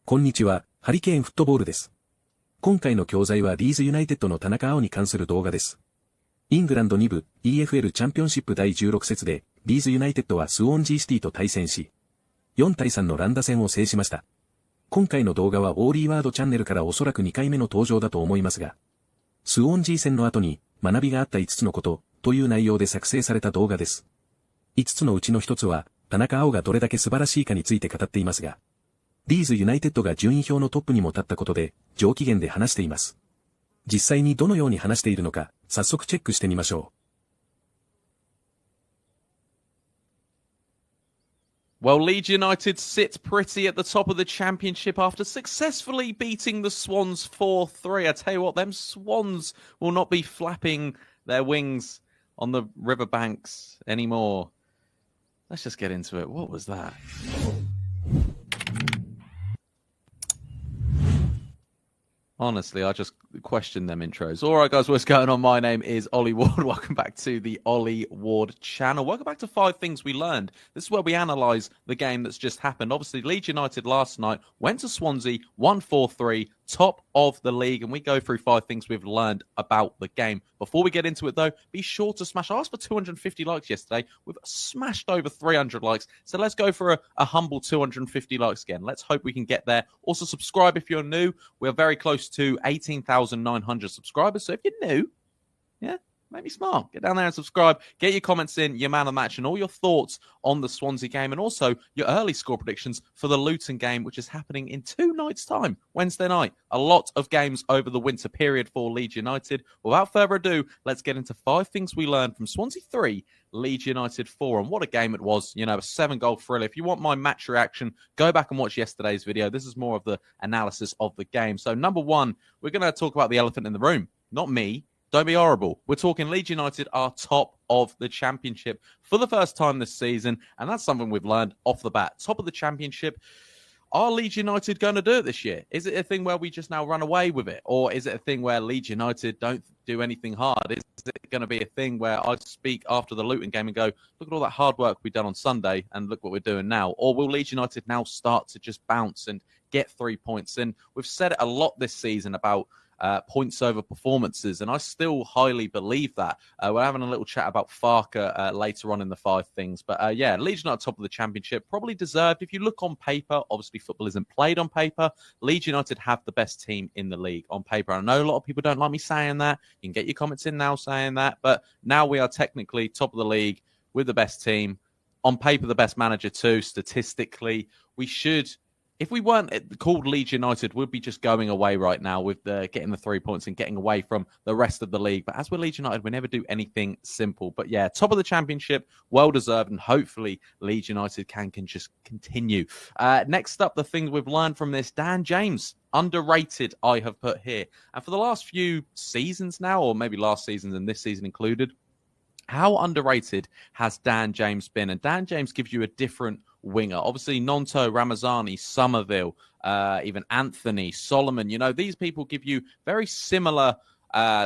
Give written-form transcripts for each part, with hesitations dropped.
こんにちは、ハリケーンフットボールです。今回の教材はリーズユナイテッドの田中碧に関する動画です。イングランド2部 EFL チャンピオンシップ第16節で、リーズユナイテッドはスウォンジーシティと対戦し、4対3の乱打戦を制しました。今回の動画はオーリーワードチャンネルからおそらく2回目の登場だと思いますが、スウォンジー戦の後に学びがあった5つのことという内容で作成された動画です。5つのうちの1つは、田中碧がどれだけ素晴らしいかについて語っていますが、リーズユナイテッドが順位表のトップにも立ったことで、上機嫌で話しています。実際にどのように話しているのか、早速チェックしてみましょう。Well, Leeds United sit pretty at the top of the championship after successfully beating the Swans 4-3. I tell you what, them Swans will not be flapping their wings on the riverbanks anymore. Let's just get into it. What was that? Honestly, I just question them intros. All right, guys, what's going on? My name is Ollie Ward. Welcome back to the Ollie Ward channel. Welcome back to 5 Things We Learned. This is where we analyse the game that's just happened. Obviously, Leeds United last night went to Swansea, won 4-3, top of the league, and we go through 5 things we've learned about the game. Before we get into it, though, be sure to smash. I asked for 250 likes yesterday. We've smashed over 300 likes, so let's go for a humble 250 likes again. Let's hope we can get there. Also, subscribe if you're new. We're very close to 18,900 subscribers, so if you're new, yeah, make me smart. Get down there and subscribe. Get your comments in, your man of the match, and all your thoughts on the Swansea game, and also your early score predictions for the Luton game, which is happening in 2 nights' time, Wednesday night. A lot of games over the winter period for Leeds United. Without further ado, let's get into 5 things we learned from Swansea 3, Leeds United 4. And what a game it was. You know, a 7-goal thriller. If you want my match reaction, go back and watch yesterday's video. This is more of the analysis of the game. So, number 1, we're going to talk about the elephant in the room. Not me. Don't be horrible. We're talking Leeds United are top of the championship for the first time this season, and that's something we've learned off the bat. Top of the championship. Are Leeds United going to do it this year? Is it a thing where we just now run away with it? Or is it a thing where Leeds United don't do anything hard? Is it going to be a thing where I speak after the Luton game and go, look at all that hard work we've done on Sunday and look what we're doing now? Or will Leeds United now start to just bounce and get 3 points? And we've said it a lot this season about points over performances, and I still highly believe that. We're having a little chat about Farke later on in the 5 things, but yeah, Leeds United top of the championship, probably deserved. If you look on paper, obviously football isn't played on paper, Leeds United have the best team in the league on paper. I know a lot of people don't like me saying that. You can get your comments in now saying that, but now we are technically top of the league with the best team. On paper, the best manager too. Statistically, we should... If we weren't called Leeds United, we'd be just going away right now with getting the 3 points and getting away from the rest of the league. But as we're Leeds United, we never do anything simple. But yeah, top of the championship, well-deserved, and hopefully Leeds United can just continue. Next up, the things we've learned from this, Dan James. Underrated, I have put here. And for the last few seasons now, or maybe last season and this season included, how underrated has Dan James been? And Dan James gives you a different winger. Obviously, Nonto, Ramazani, Somerville, even Anthony, Solomon. You know, these people give you very similar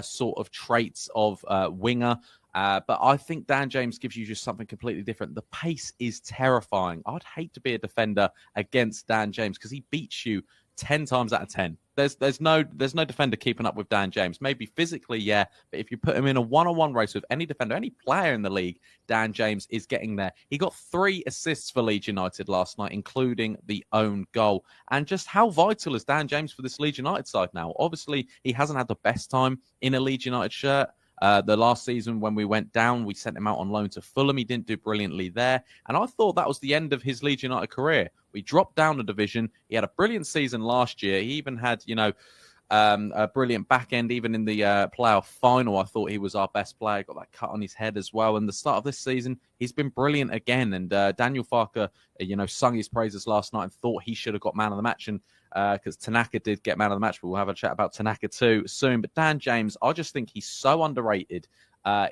sort of traits of winger. But I think Dan James gives you just something completely different. The pace is terrifying. I'd hate to be a defender against Dan James because he beats you 10 times out of 10. There's no defender keeping up with Dan James. Maybe physically, yeah, but if you put him in a one-on-one race with any defender, any player in the league, Dan James is getting there. He got 3 assists for Leeds United last night, including the own goal. And just how vital is Dan James for this Leeds United side now? Obviously, he hasn't had the best time in a Leeds United shirt. The last season when we went down, we sent him out on loan to Fulham. He didn't do brilliantly there. And I thought that was the end of his Leeds United career. We dropped down a division. He had a brilliant season last year. He even had, you know, a brilliant back end, even in the playoff final. I thought he was our best player. Got that cut on his head as well. And the start of this season, he's been brilliant again. And Daniel Farke, you know, sung his praises last night and thought he should have got man of the match. And because Tanaka did get man of the match, but we'll have a chat about Tanaka too soon. But Dan James, I just think he's so underrated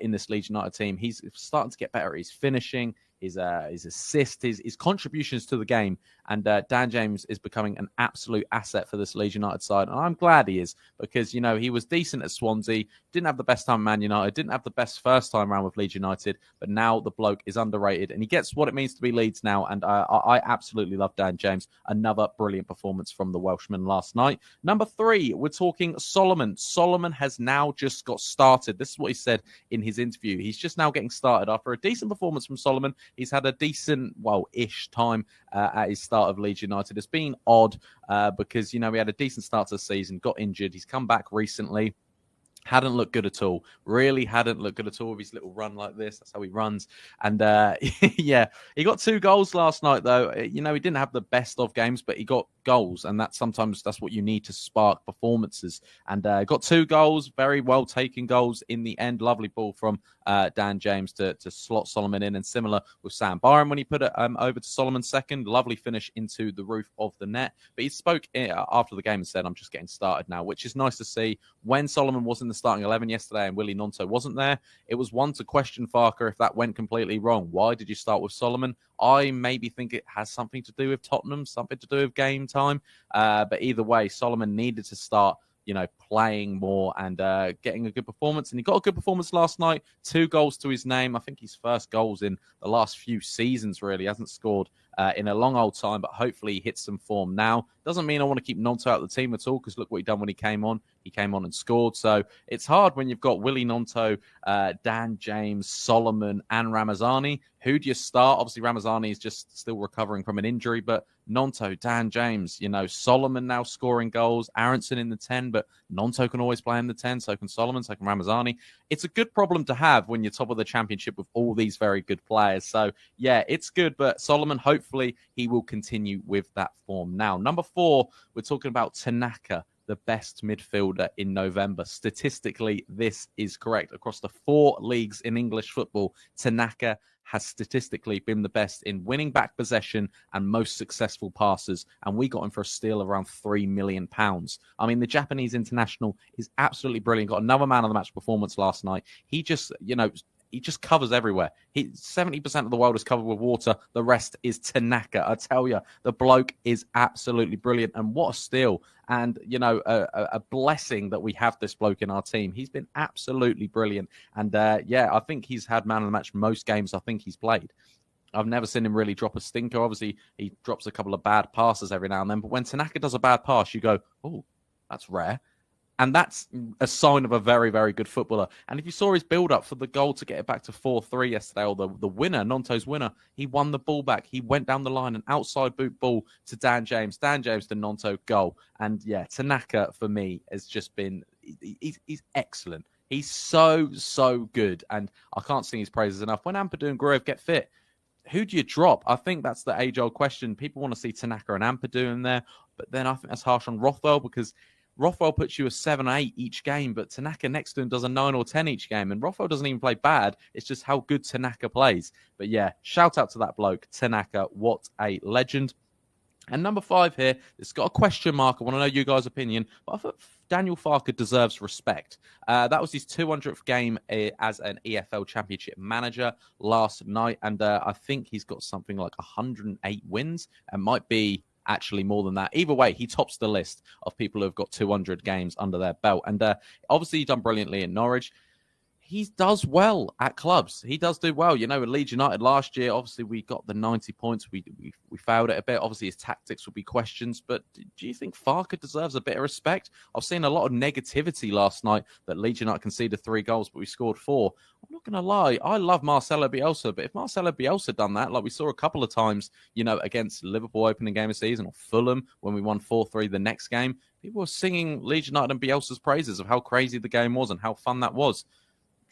in this Leeds United team. He's starting to get better at his finishing. his assist, his contributions to the game. And Dan James is becoming an absolute asset for this Leeds United side. And I'm glad he is, because, he was decent at Swansea, didn't have the best time at Man United, didn't have the best first time around with Leeds United, but now the bloke is underrated and he gets what it means to be Leeds now. And I absolutely love Dan James. Another brilliant performance from the Welshman last night. Number 3, we're talking Solomon. Solomon has now just got started. This is what he said in his interview. He's just now getting started after a decent performance from Solomon. He's had a decent, ish time at his start of Leeds United. It's been odd because, he had a decent start to the season, got injured. He's come back recently. Hadn't looked good at all. Really hadn't looked good at all with his little run like this. That's how he runs. And yeah, he got 2 goals last night, though. He didn't have the best of games, but he got goals. And that's what you need to spark performances. And got 2 goals, very well taken goals in the end. Lovely ball from Dan James to slot Solomon in. And similar with Sam Byron when he put it over to Solomon's second. Lovely finish into the roof of the net. But he spoke after the game and said, I'm just getting started now, which is nice to see. When Solomon was in the starting 11 yesterday and Willie Gnonto wasn't there, it was one to question Farker if that went completely wrong. Why did you start with Solomon? I maybe think it has something to do with Tottenham, something to do with game time. But either way, Solomon needed to start, playing more and getting a good performance. And he got a good performance last night. 2 goals to his name. I think his first goals in the last few seasons, really. Hasn't scored in a long old time, but hopefully he hits some form now. Doesn't mean I want to keep Gnonto out of the team at all, because look what he done when he came on. He came on and scored. So it's hard when you've got Willie Gnonto, Dan James, Solomon, and Ramazani. Who do you start? Obviously, Ramazani is just still recovering from an injury, but Gnonto, Dan James, Solomon now scoring goals, Aronson in the 10, but Gnonto can always play in the 10, so can Solomon, so can Ramazani. It's a good problem to have when you're top of the championship with all these very good players. So, yeah, it's good, but Solomon, hopefully, he will continue with that form. Now, number 4, we're talking about Tanaka, the best midfielder in November. Statistically, this is correct. Across the 4 leagues in English football, Tanaka has statistically been the best in winning back possession and most successful passes. And we got him for a steal of around £3 million. I mean, the Japanese international is absolutely brilliant. Got another man of the match performance last night. He just, he just covers everywhere. 70% of the world is covered with water. The rest is Tanaka. I tell you, the bloke is absolutely brilliant. And what a steal. And, a blessing that we have this bloke in our team. He's been absolutely brilliant. And, I think he's had man of the match most games I think he's played. I've never seen him really drop a stinker. Obviously, he drops a couple of bad passes every now and then. But when Tanaka does a bad pass, you go, oh, that's rare. And that's a sign of a very, very good footballer. And if you saw his build-up for the goal to get it back to 4-3 yesterday, or the winner, Gnonto's winner, he won the ball back. He went down the line, an outside boot ball to Dan James. Dan James to Gnonto, goal. And, yeah, Tanaka, for me, has just been... He's excellent. He's so, so good. And I can't sing his praises enough. When Ampadu and Gruev get fit, who do you drop? I think that's the age-old question. People want to see Tanaka and Ampadu in there. But then I think that's harsh on Rothwell, because Rothwell puts you a 7 or 8 each game, but Tanaka next to him does a 9 or 10 each game. And Rothwell doesn't even play bad. It's just how good Tanaka plays. But yeah, shout out to that bloke, Tanaka. What a legend. And number 5 here, it's got a question mark. I want to know you guys' opinion. But I thought Daniel Farke deserves respect. That was his 200th game as an EFL Championship manager last night. And I think he's got something like 108 wins. And might be actually more than that. Either way, he tops the list of people who have got 200 games under their belt. And obviously, he's done brilliantly in Norwich. He does well at clubs. He does do well. With Leeds United last year, obviously, we got the 90 points. We failed it a bit. Obviously, his tactics would be questions. But do you think Farke deserves a bit of respect? I've seen a lot of negativity last night that Leeds United conceded 3 goals, but we scored 4. I'm not going to lie. I love Marcelo Bielsa. But if Marcelo Bielsa done that, like we saw a couple of times, against Liverpool opening game of season, or Fulham when we won 4-3 the next game, people were singing Leeds United and Bielsa's praises of how crazy the game was and how fun that was.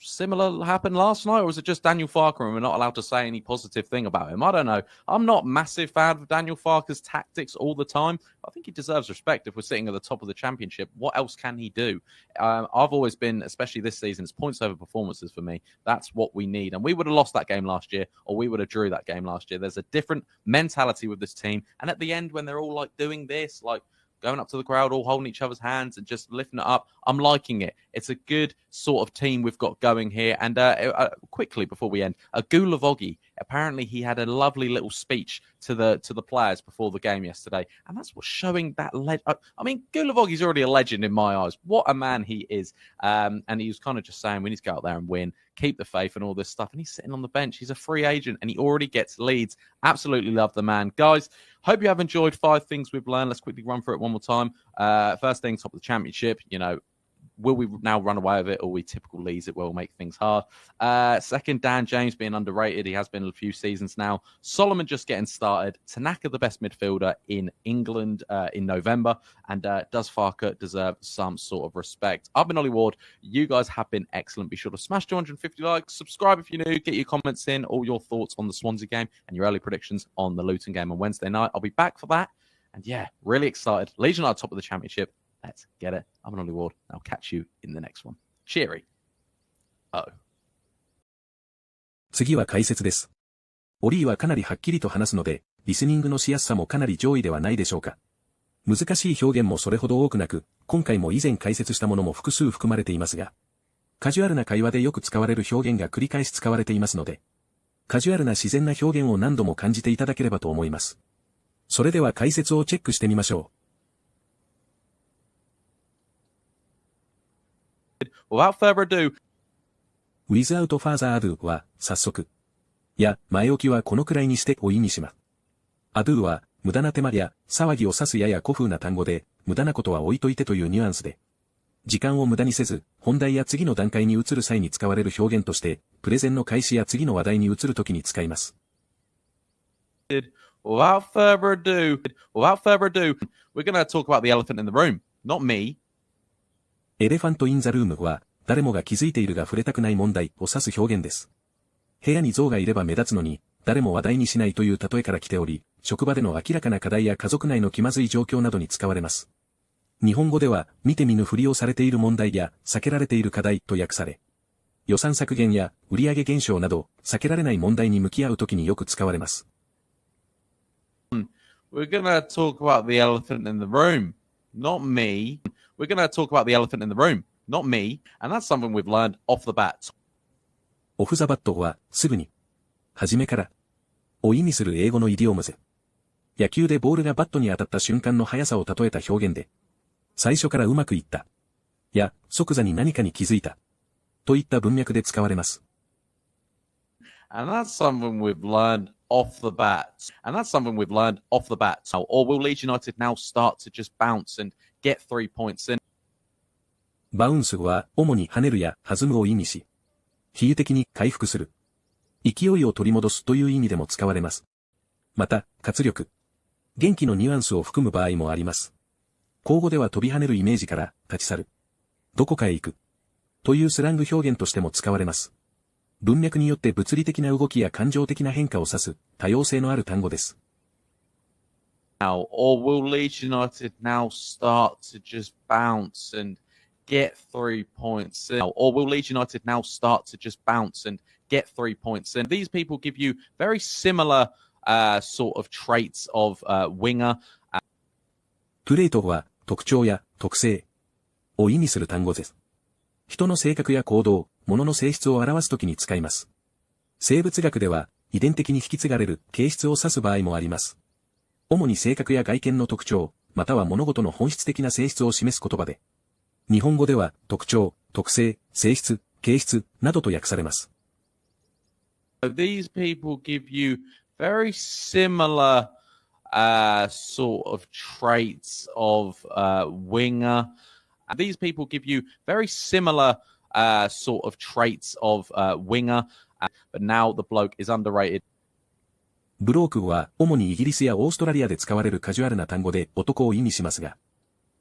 Similar happened last night, or was it just Daniel Farke and we're not allowed to say any positive thing about him? I don't know. I'm not a massive fan of Daniel Farke's tactics all the time. I think he deserves respect if we're sitting at the top of the championship. What else can he do? I've always been, especially this season, it's points over performances for me. That's what we need. And we would have lost that game last year, or we would have drew that game last year. There's a different mentality with this team. And at the end, when they're all doing this, going up to the crowd, all holding each other's hands and just lifting it up, I'm liking it. It's a good sort of team we've got going here. And quickly, before we end, Gulavogi, apparently he had a lovely little speech to the players before the game yesterday, and that's what's showing that I mean, Gulavogi's already a legend in my eyes. What a man he is. And he was kind of just saying we need to go out there and win, keep the faith and all this stuff. And he's sitting on the bench. He's a free agent and he already gets Leeds. Absolutely love the man. Guys, hope you have enjoyed 5 things we've learned. Let's quickly run through it one more time. First thing, top of the championship, will we now run away with it, or we typical Leeds it will make things hard? Second, Dan James being underrated. He has been a few seasons now. Solomon just getting started. Tanaka, the best midfielder in England in November. And does Farke deserve some sort of respect? I've been Ollie Ward. You guys have been excellent. Be sure to smash 250 likes. Subscribe if you're new. Get your comments in. All your thoughts on the Swansea game and your early predictions on the Luton game on Wednesday night. I'll be back for that. And yeah, really excited. Leeds United top of the championship. Let's get it. I'm Ollie Ward. I'll catch you in the next one. Cheery. Oh. 次は解説です。オリーはかなりはっきりと話すので、リスニングのしやすさもかなり上位ではないでしょうか。難しい表現もそれほど多くなく、今回も以前解説したものも複数含まれていますが、カジュアルな会話でよく使われる表現が繰り返し使われていますので、カジュアルな自然な表現を何度も感じていただければと思います。それでは解説をチェックしてみましょう。Without further ado, without further ado は、早速。や、前置きはこのくらいにしてを意味します。ado は、無駄な手間や、騒ぎを指すやや古風な単語で、無駄なことは置いといてというニュアンスで、時間を無駄にせず、本題や次の段階に移る際に使われる表現として、プレゼンの開始や次の話題に移るときに使います。without further ado, we're going to talk about the elephant in the room, not me. エレファント・イン・ザ・ルームは、誰もが気づいているが触れたくない問題を指す表現です。部屋に象がいれば目立つのに、誰も話題にしないという例えから来ており、職場での明らかな課題や家族内の気まずい状況などに使われます。日本語では、見て見ぬふりをされている問題や、避けられている課題と訳され、予算削減や売上減少など、避けられない問題に向き合うときによく使われます。We're gonna talk about the elephant in the room, not me. We're going to talk about the elephant in the room, not me. And that's something we've learned off the bat. オフザバットは、すぐに、初めから、を意味する英語のイディオムズ。野球でボールがバットに当たった瞬間の速さを例えた表現で、最初からうまくいった。や、即座に何かに気づいた。といった文脈で使われます。And that's something we've learned off the bat. Or will Leeds United now start to just bounce and get 3 points in? バウンスは主に跳ねるや弾むを意味し、比喩的に回復する。勢いを取り戻すという意味でも使われます。また、活力。元気のニュアンスを含む場合もあります。口語では飛び跳ねるイメージから立ち去る。どこかへ行く。というスラング表現としても使われます。文脈によって物理的な動きや感情的な変化を指す多様性のある単語です。Now, or will Leeds United now start to just bounce and get 3 points in? Or will Leeds United now start to just bounce and get 3 points in? These people give you very similar sort of traits of winger. トレートは特徴や特性を意味する単語です。人の性格や行動、物の性質を表すときに使います。生物学では遺伝的に引き継がれる形質を指す場合もあります。主に性格や外見の特徴、または物事の本質的な性質を示す言葉で、日本語では特徴、特性、性質、形質などと訳されます。These people give you very similar sort of traits of winger. These people give you very similar sort of traits of winger, but now the bloke is underrated. ブロークは主にイギリスやオーストラリアで使われるカジュアルな単語で男を意味しますが、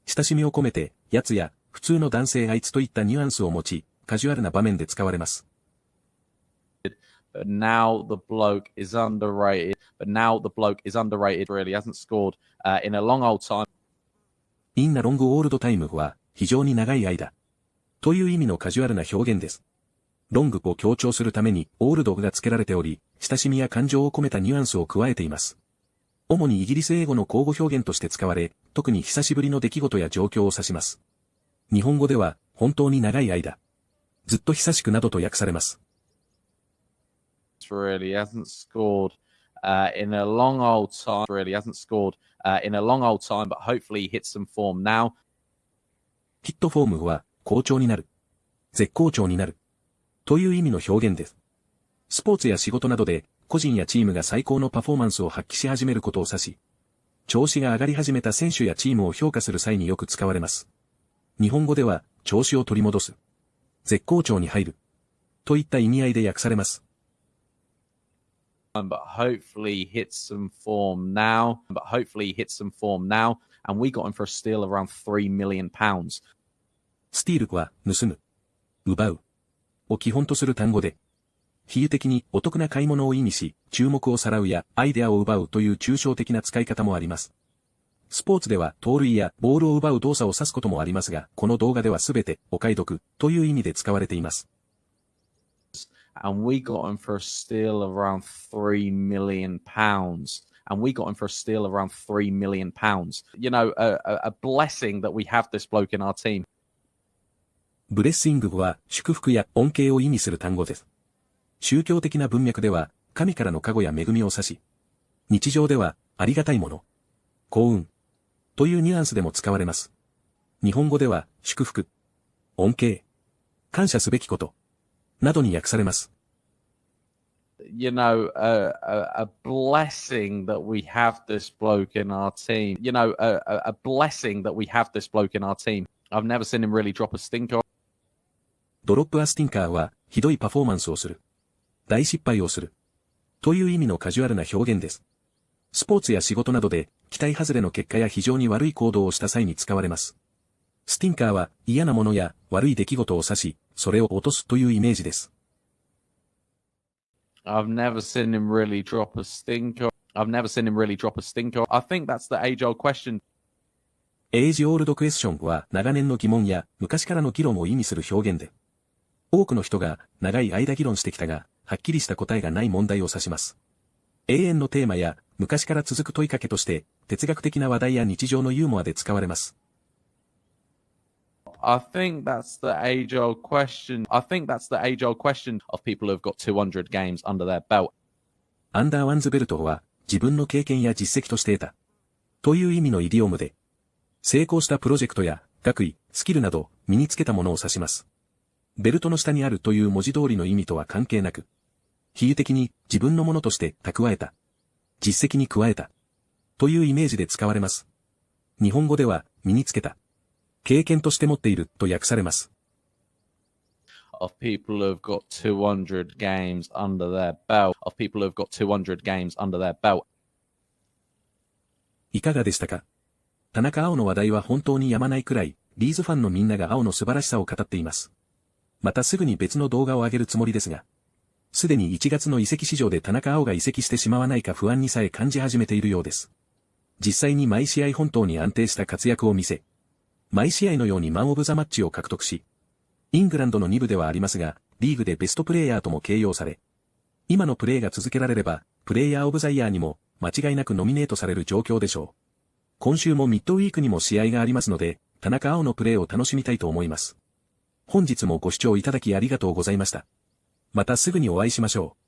親しみを込めて、やつや普通の男性あいつといったニュアンスを持ち、カジュアルな場面で使われます。But now the bloke is underrated. Really hasn't scored in a long old time. In a long old time は非常に長い間という意味のカジュアルな表現です。ロングを強調するためにオールドが付けられており、親しみや感情を込めたニュアンスを加えています。主にイギリス英語の口語表現として使われ、特に久しぶりの出来事や状況を指します。日本語では本当に長い間、ずっと久しくなどと訳されます。Really hasn't scored in a long old time. Really hasn't scored in a long old time, but hopefully he hits some form now. ヒットフォームは好調になる。絶好調になる。という意味の表現です。スポーツや仕事などで個人やチームが最高のパフォーマンスを発揮し始めることを指し、調子が上がり始めた選手やチームを評価する際によく使われます。日本語では調子を取り戻す。絶好調に入る。といった意味合いで訳されます。But hopefully hits some form now. But hopefully hits some form now. And we got him for a steal of around £3 million. スティールは盗む。奪う。を基本とする単語で、比喩的にお得な買い物を意味し、注目をさらうやアイデアを奪うという抽象的な使い方もあります。スポーツでは盗塁やボールを奪う動作を指すこともありますが、この動画ではすべてお買い得という意味で使われています。And we got him for a steal of around £3 million. And we got him for a steal of around £3 million. You know, a blessing that we have this bloke in our team. ブレッシングは祝福や恩恵を意味する単語です。宗教的な文脈では神からの加護や恵みを指し、日常ではありがたいもの、幸運というニュアンスでも使われます。日本語では祝福、恩恵、感謝すべきことなどに訳されます。You know, a blessing that we have this bloke in our team. You know, a blessing that we have this bloke in our team. I've never seen him really drop a stinker. ドロップアスティンカーはひどいパフォーマンスをする。大失敗をする。という意味のカジュアルな表現です。スポーツや仕事などで期待外れの結果や非常に悪い行動をした際に使われます。スティンカーは嫌なものや悪い出来事を指し、それを落とすというイメージです。I've never seen him really drop a stinker. I've never seen him really drop a stinker. I think that's the age-old question. エイジオールドクエスチョンは長年の疑問や昔からの議論を意味する表現で、多くの人が長い間議論してきたが、はっきりした答えがない問題を指します。永遠のテーマや昔から続く問いかけとして、哲学的な話題や日常のユーモアで使われます。I think that's the age-old question. I think that's the age-old question of people who've got 200 games under their belt. アンダーワンズベルトは自分の経験や実績として得た。という意味のイディオムで、成功したプロジェクトや学位、スキルなど身につけたものを指します。ベルトの下にあるという文字通りの意味とは関係なく、比喩的に自分のものとして蓄えた。実績に加えた。というイメージで使われます。日本語では身につけた。経験として持っていると訳されます。Of people who've got 200 games under their belt. Of people who've got 200 games under their belt. いかがでしたか？田中碧の話題は本当にやまないくらい、リーズファンのみんなが碧の素晴らしさを語っています。またすぐに別の動画を上げるつもりですが、すでに1月の移籍市場で田中碧が移籍してしまわないか不安にさえ感じ始めているようです。実際に毎試合本当に安定した活躍を見せ、毎試合のようにマン・オブ・ザ・マッチを獲得し、イングランドの2部ではありますが、リーグでベストプレイヤーとも形容され、今のプレーが続けられれば、プレイヤー・オブ・ザ・イヤーにも間違いなくノミネートされる状況でしょう。今週もミッドウィークにも試合がありますので、田中碧のプレーを楽しみたいと思います。本日もご視聴いただきありがとうございました。またすぐにお会いしましょう。